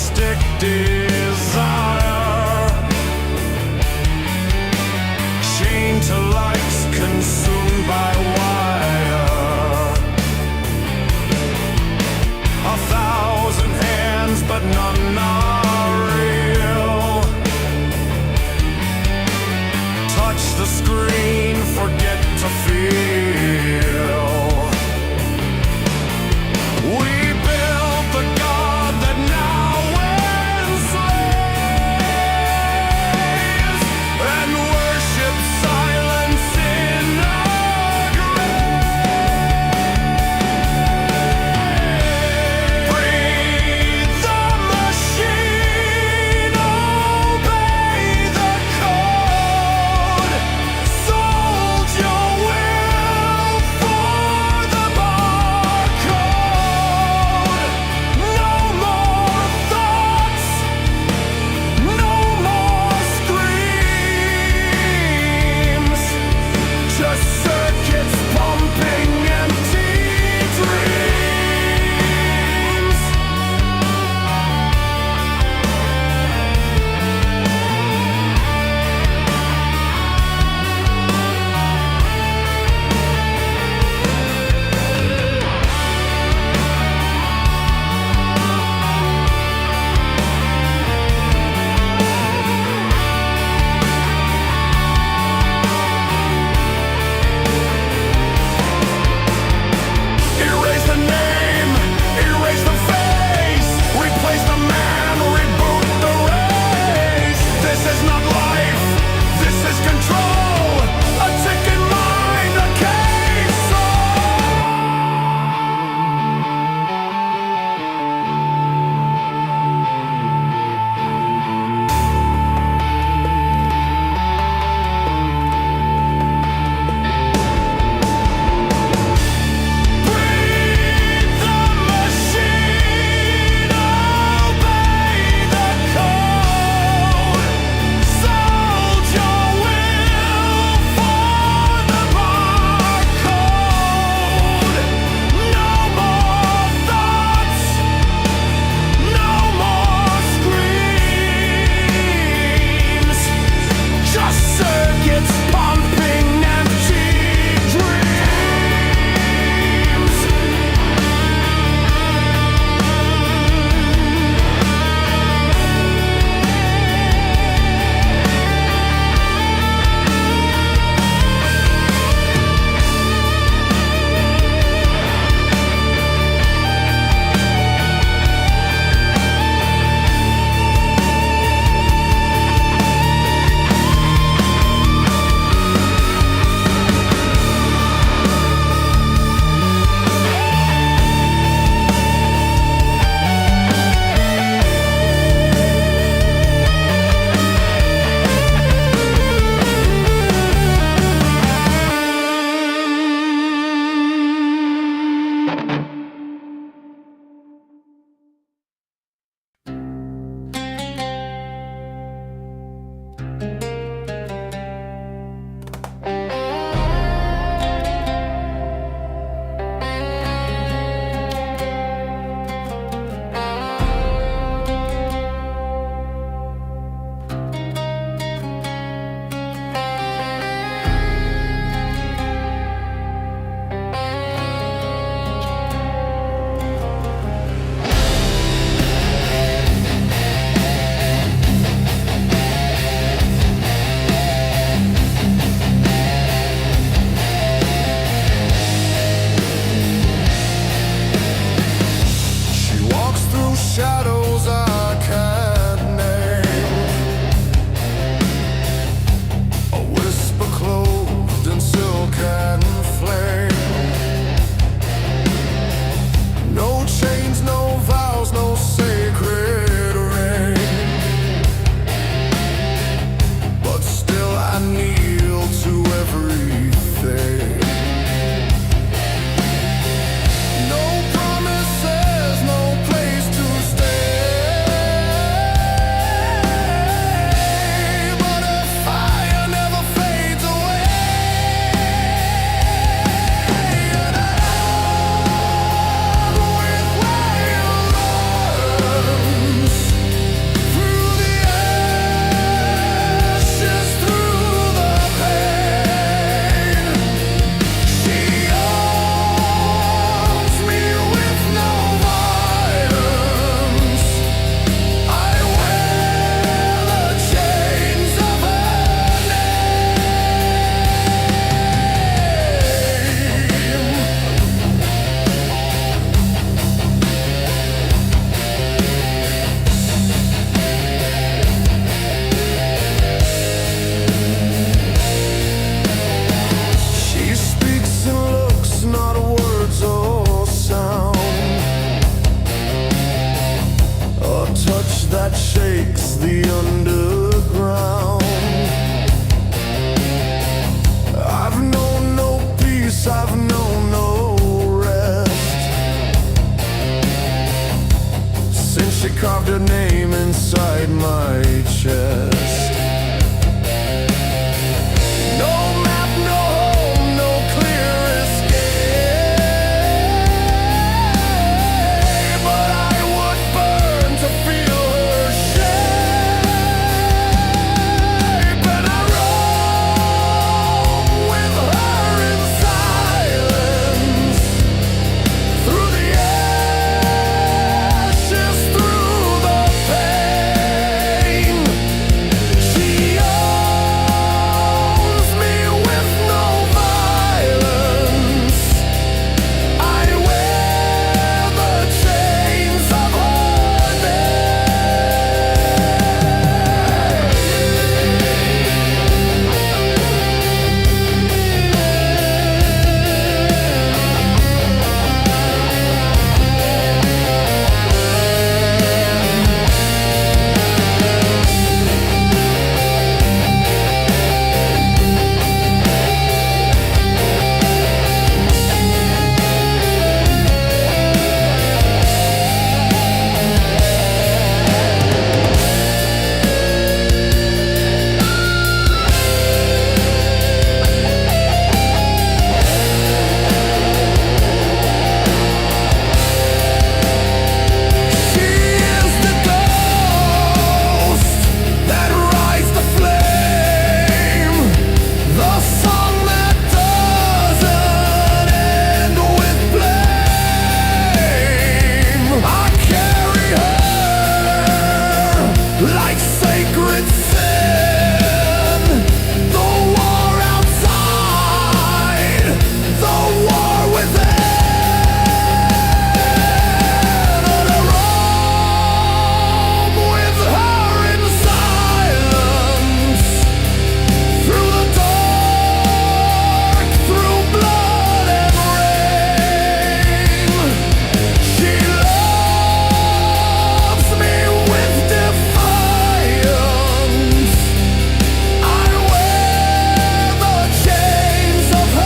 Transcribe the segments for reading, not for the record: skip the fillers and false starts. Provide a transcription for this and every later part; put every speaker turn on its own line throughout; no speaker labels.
sadistic desire, chained to likes, consumed by wire. 1,000 hands, but none are real. Touch the screen, forget to feel. We built the God that now enslaves, and worship silence in our grave. Breathe the machine, obey the code. Sold your will for the barcode. No more thoughts, no more screams, just circuits pumping empty dreams. Erase the name, erase the face, replace the man, reboot the race. This is not life, this is control. A ticking mind, a cage soul. Breathe the machine, obey the code. Sold your will for the barcode. No more thoughts, no more screams, just circuits pumping empty dreams. She walks through shadows I can't name, a whisper clothed in silk and flame. No chains, no vows, no sacred ring, but still I kneel to everything. No promises, no place to stay. that shakes the underground. I've known no peace, I've known no rest, since she carved her name inside my chest. No map, no home, no clear escape, but I would burn to feel her shape. And I roam with her in silence, through the ashes, through the pain. She owns me with no violence. I wear the chains of her like sacred sin. The war outside, the war within. And I roam with her in silence, through the dark, through blood and rain. She loves me with defiance. I wear the chains of her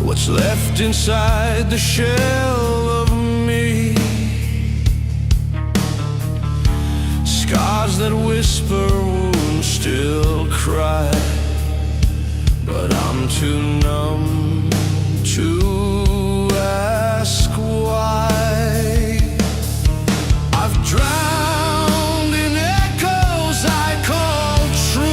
what's left inside the shell of me. Scars that whisper, wounds still cry, but I'm too numb to ask why. I've drowned in echoes I call true.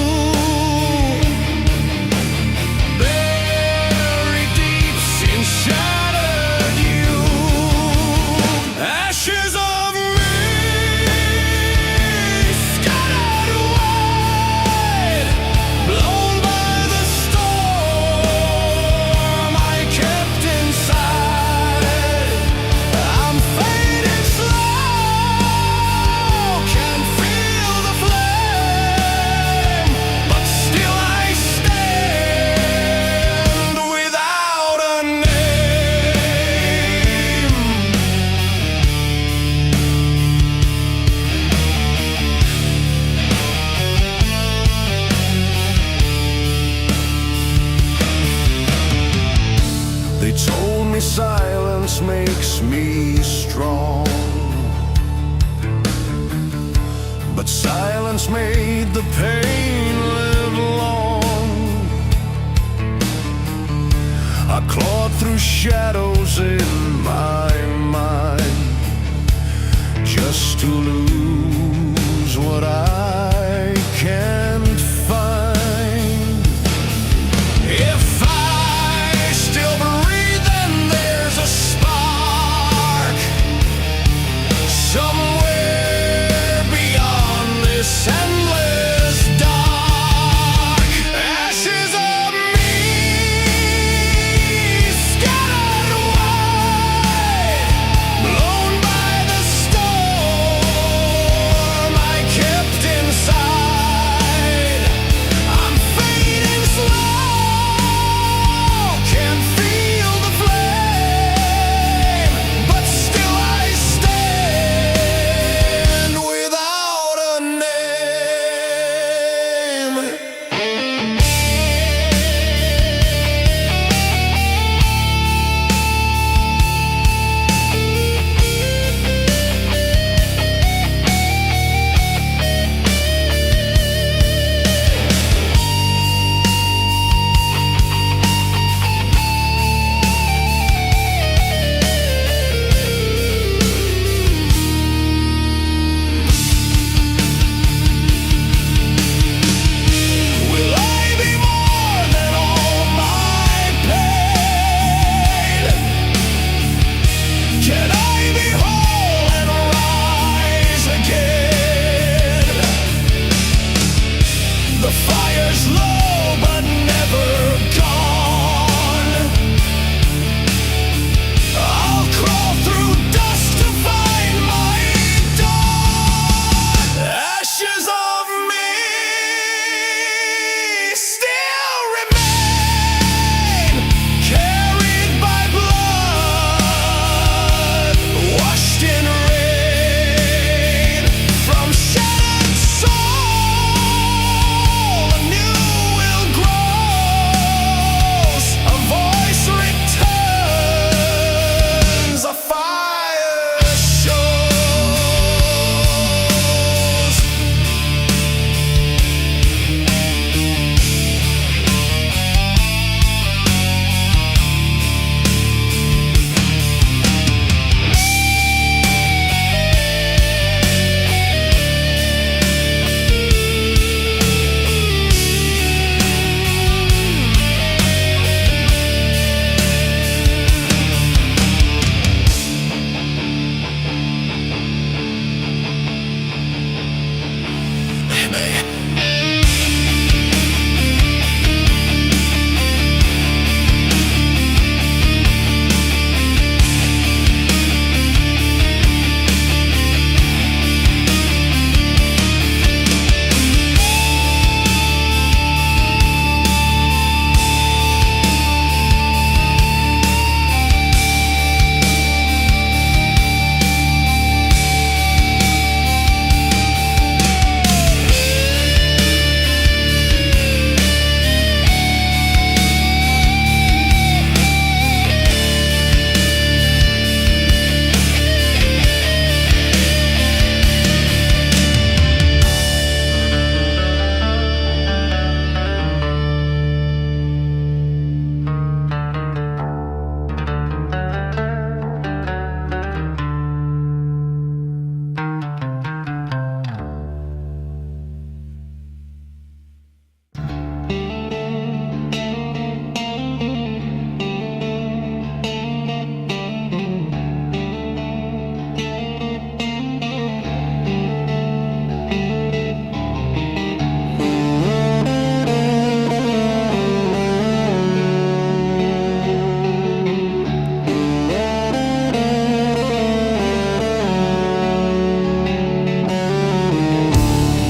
has made the pain live long. I clawed through shadows in my mind just to lose what I can't find. If I still breathe, then there's a spark somewhere beyond this endless dark. Ashes of me scattered wide, blown by the storm I kept inside. I'm fading slow, can't feel the flame, but still I stand without a name. Will I be more than all my pain? Can I be whole and rise again? The fire's low but never gone. I'll crawl through dust to find my dawn. Ashes of me still remain, carried by blood, washed in rain. From shattered soul, a new will grows. A voice returns, a fire shows.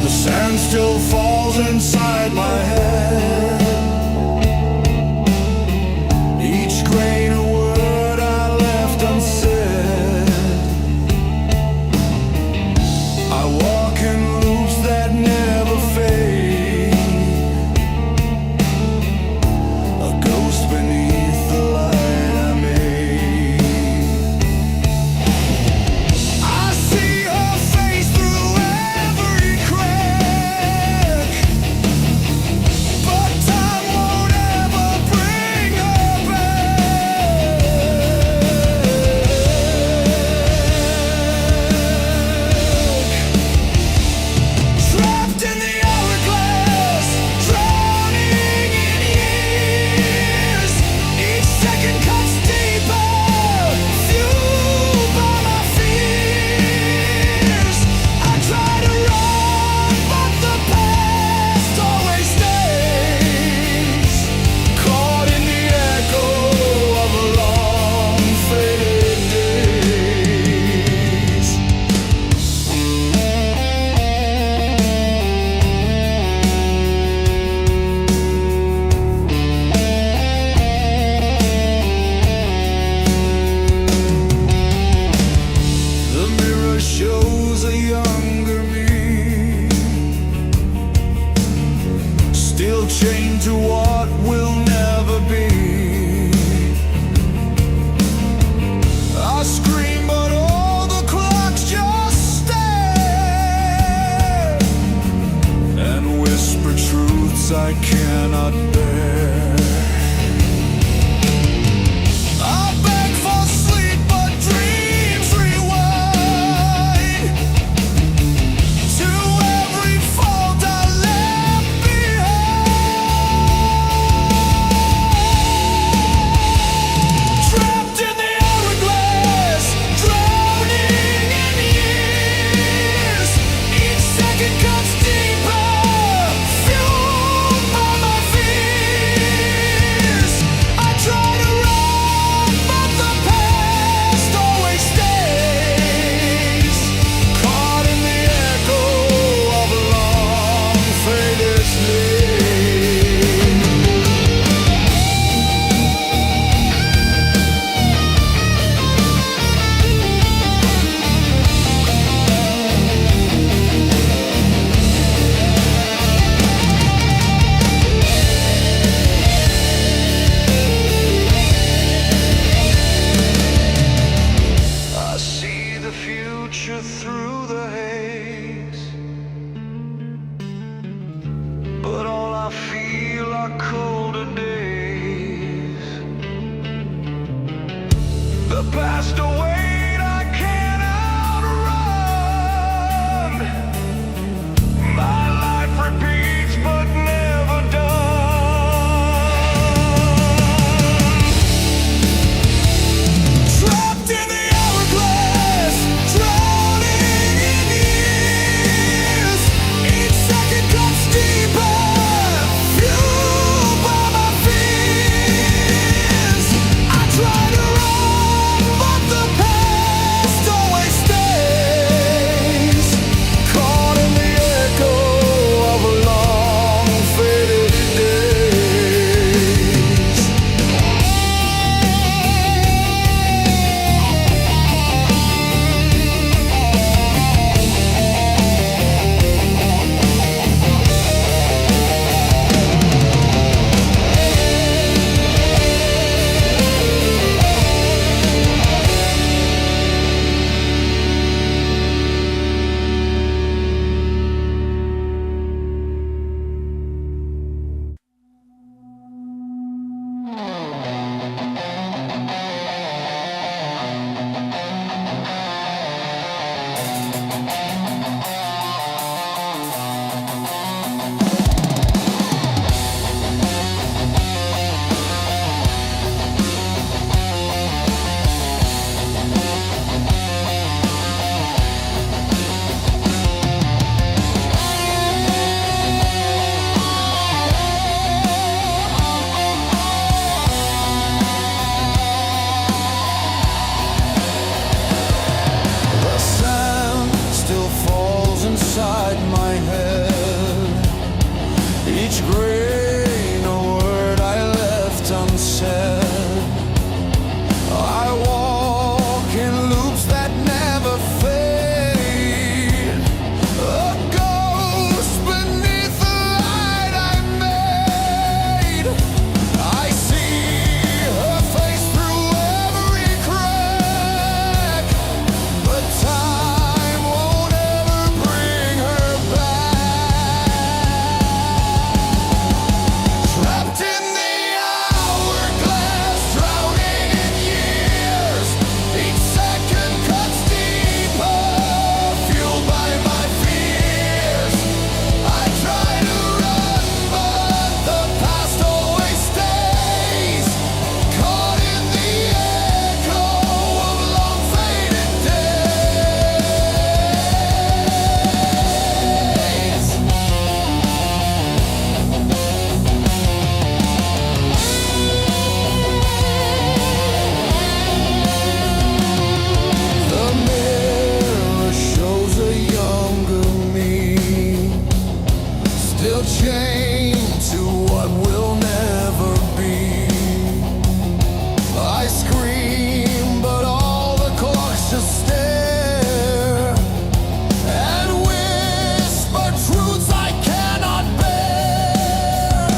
The sand still falls inside my head. Each grain of word I left unsaid. I walk in loops that never fade. A ghost beneath the light I made. I see her face through every crack. chained to what will never be. I scream, but all the clocks just stare and whisper truths I cannot bear. I beg for sleep, but dreams rewind to every fault I left behind. Trapped in the hourglass, drowning in years. Each second cuts deeper, fueled by my fears. I try to run, but the past always stays, caught in the echo of a long faded sleep. I see the future through the haze, but all I feel are colder days. The past await I can't outrun. My life repeats but never done. Trapped in the hourglass, drowning in years. Each second cuts deeper, fueled by my fears. I try to run, but the past always stays, caught in the echo of a long faded days. The sand still falls inside my head. Each grain a word I left unsaid. I walk in loops that never fade, a ghost beneath the light I made. I see her face through every crack, but time won't ever bring her back. Trapped in the hourglass, drowning in years. Each second cuts deeper, fueled by my fears. I try to run, but the past always stays, caught in the echo of long faded days. The mirror shows a younger me, still chained to what will never be. I scream, but all the clocks just stare and whisper truths I cannot bear.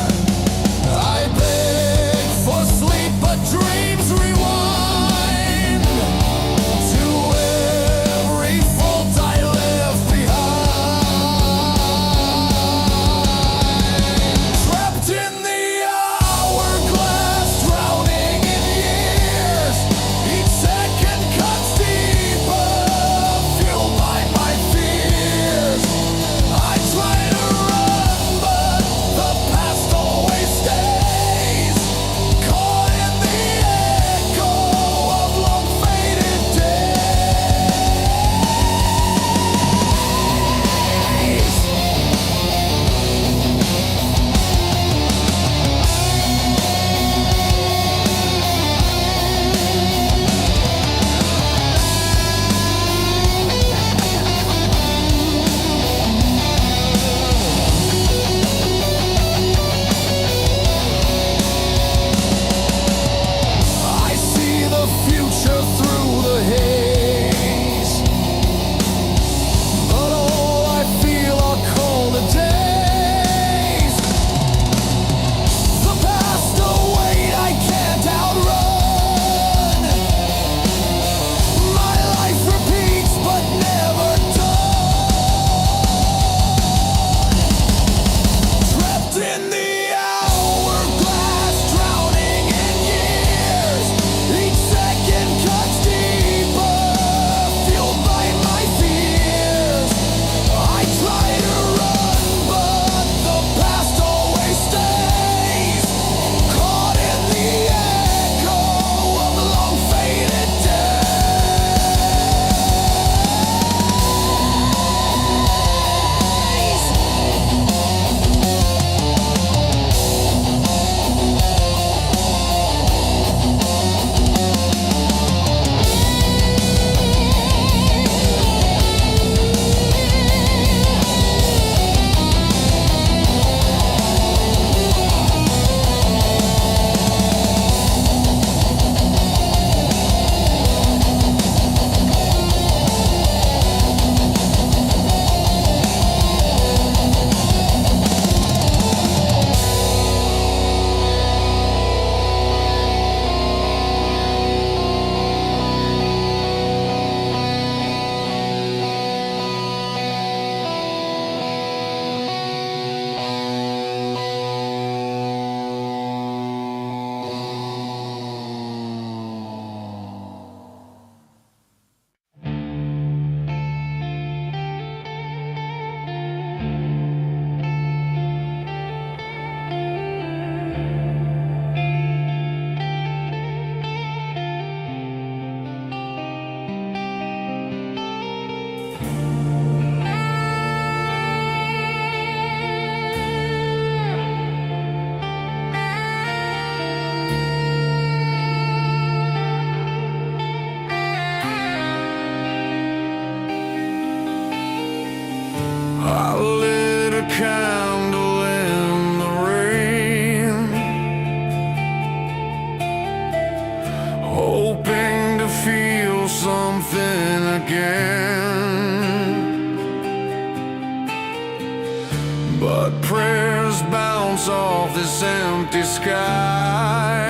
but prayers bounce off this empty sky,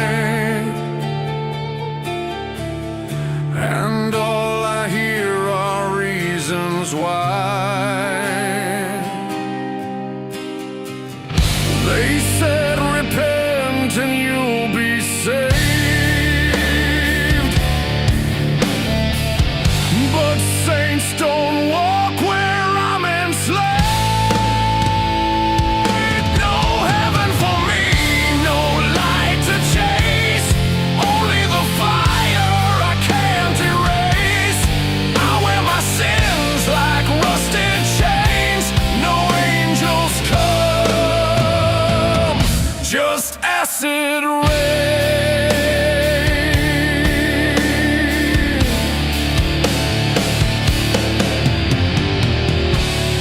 and all I hear are reasons why. They said repent and you'll be saved, but saints don't walk where I'm enslaved. No heaven for me, no light to chase, only the fire I can't erase. I wear my sins like rusted chains, no angels come, just acid rain.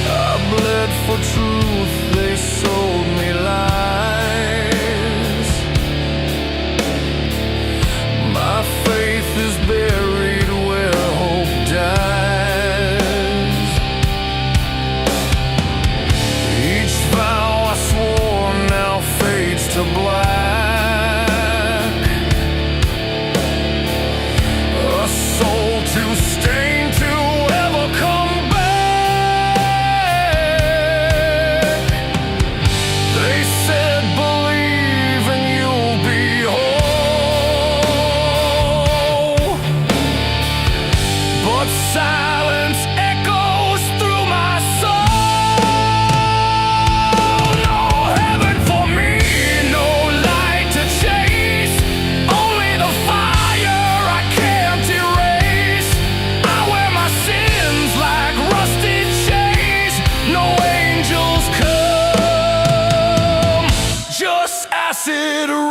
I bled for truth, they sold me lies. My faith is buried where hope dies. Each vow I swore now fades to black. A soul too stained to ever come back. They said believe and you'll be whole, but silence echoes through my soul. No heaven for me, no light to chase, only the fire I can't erase. I wear my sins like rusted chains, no angels come, just acid rain.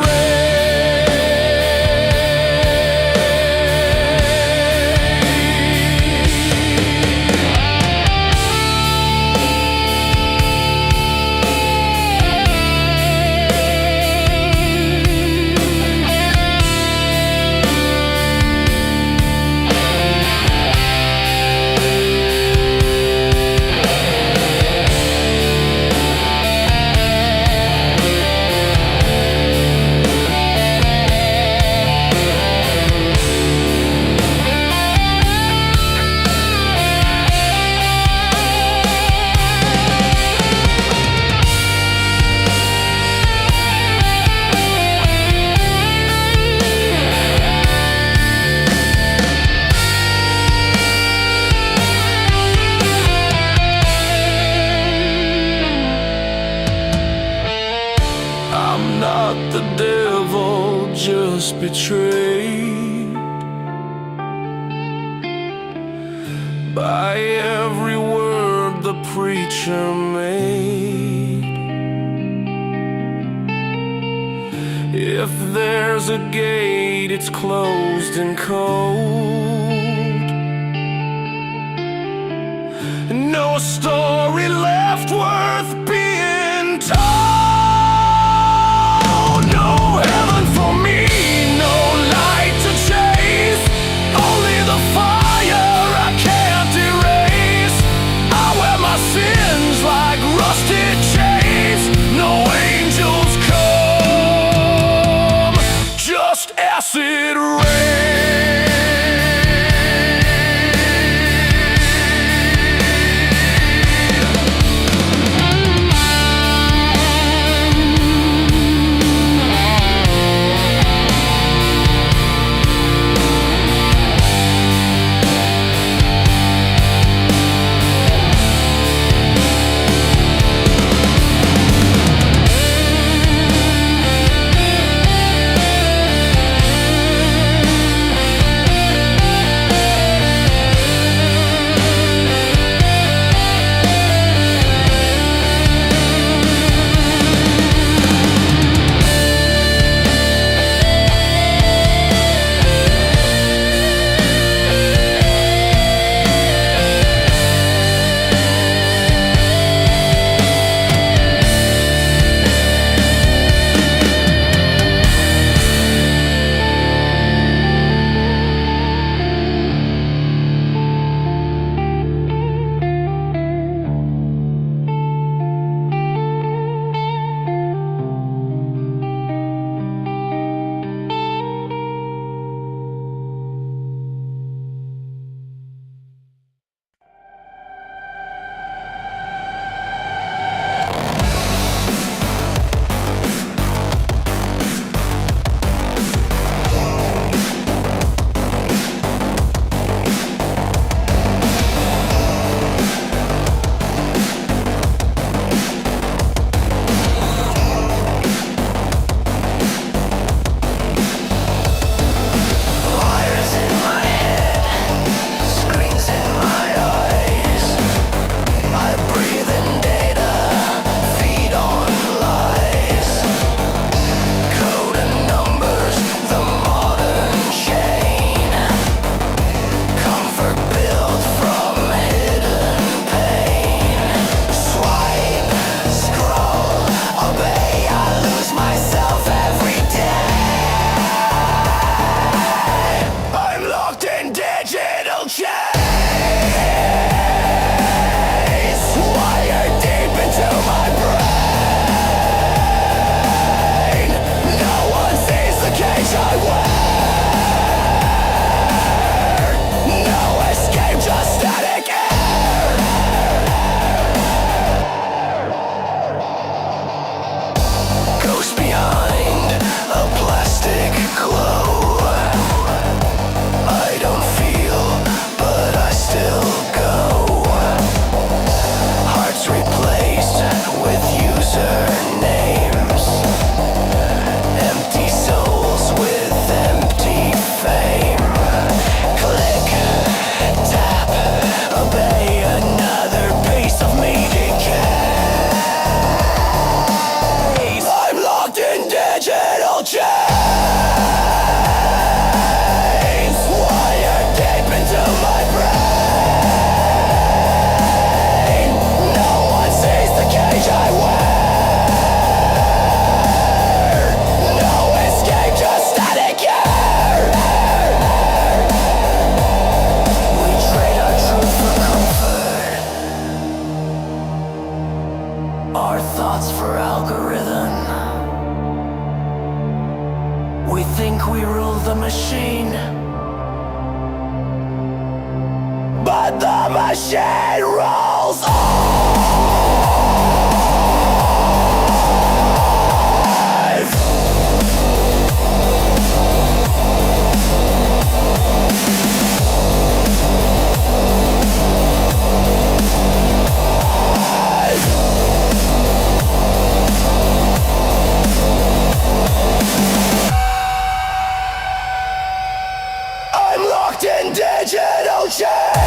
I'm not the devil, just betrayed by every word the preacher made. If there's a gate, it's closed and cold. No story left worth being told. No heaven for me, no light to chase, only the fire I can't erase. I wear my sins like rusted chains, no angels come, just acid rain. our thoughts for algorithm. We think we rule the machine, but the machine rules in digital chains.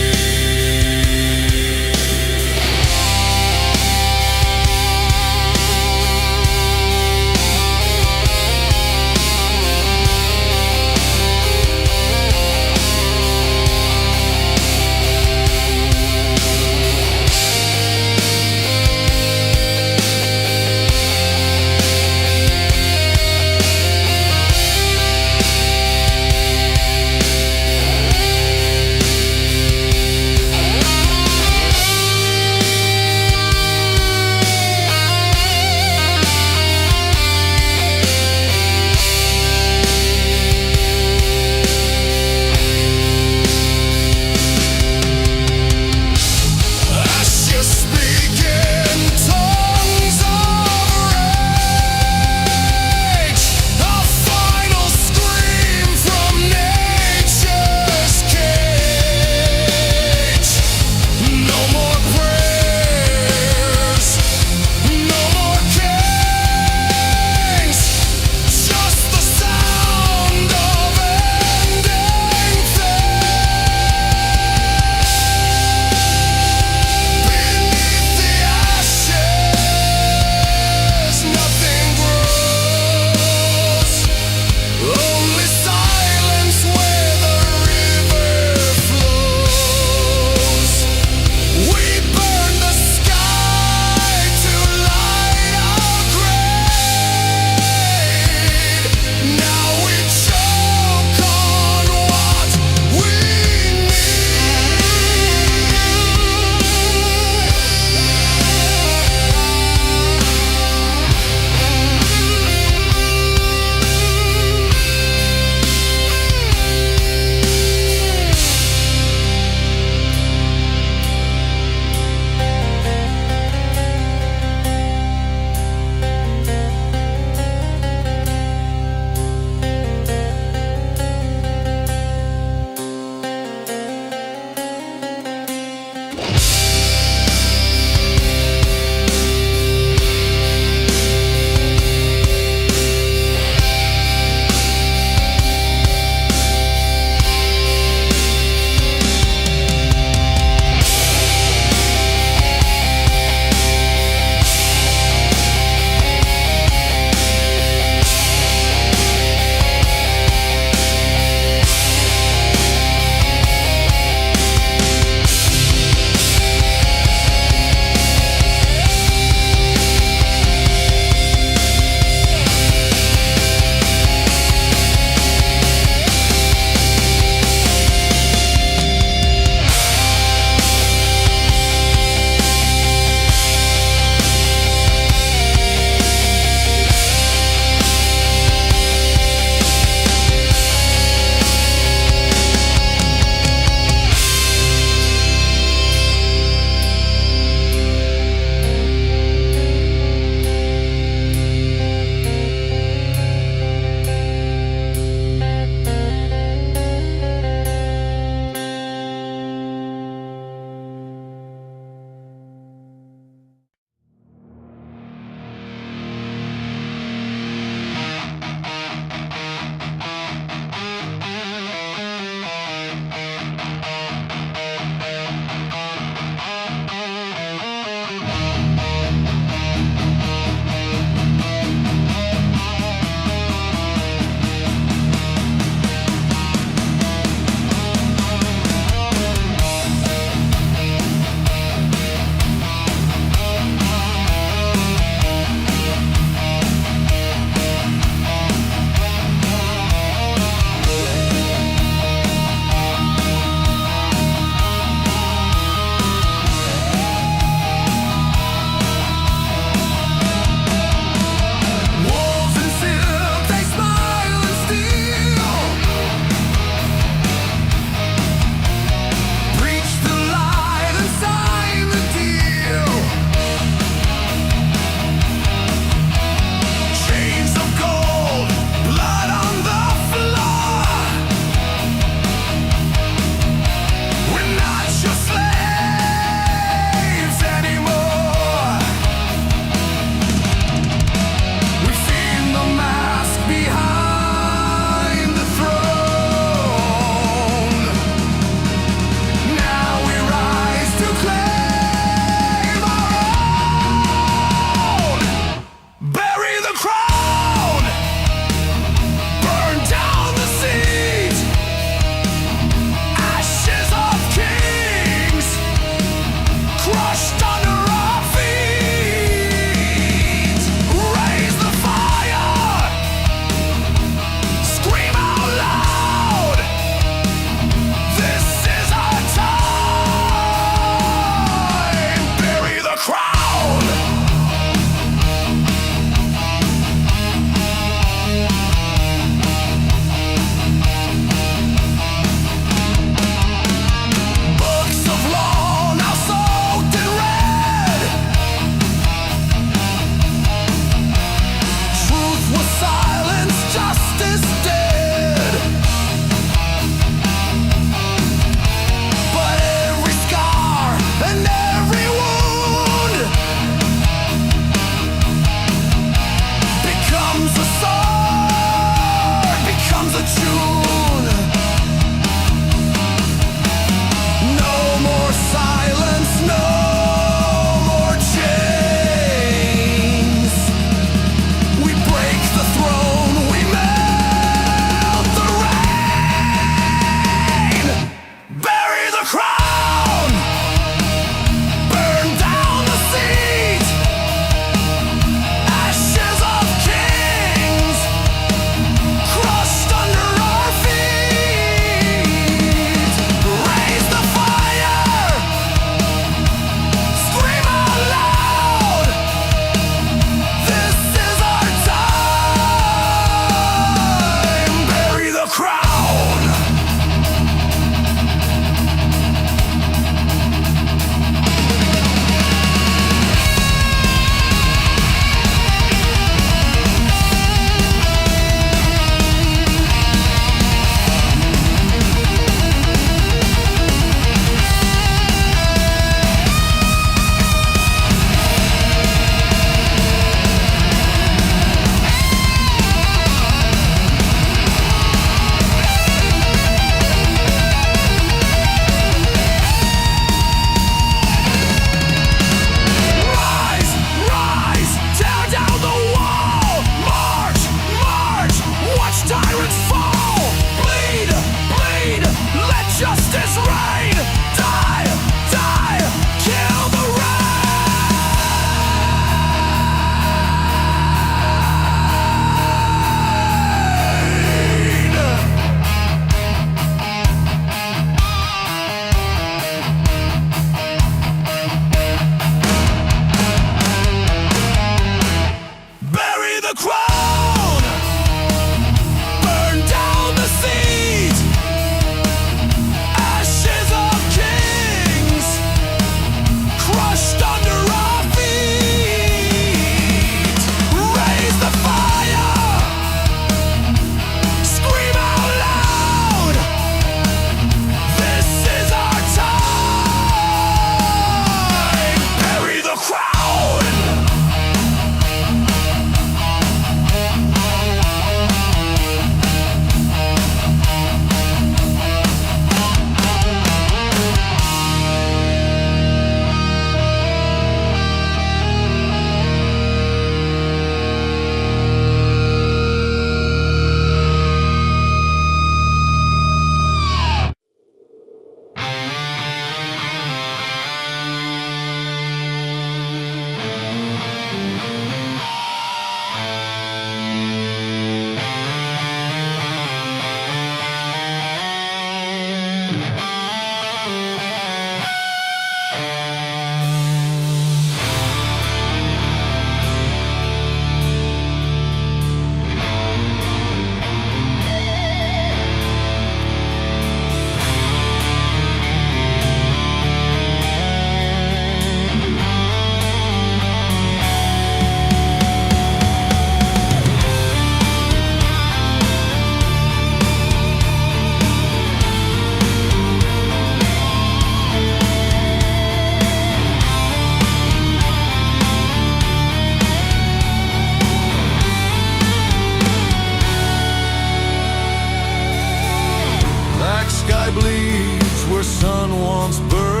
bleeds where sun once burned.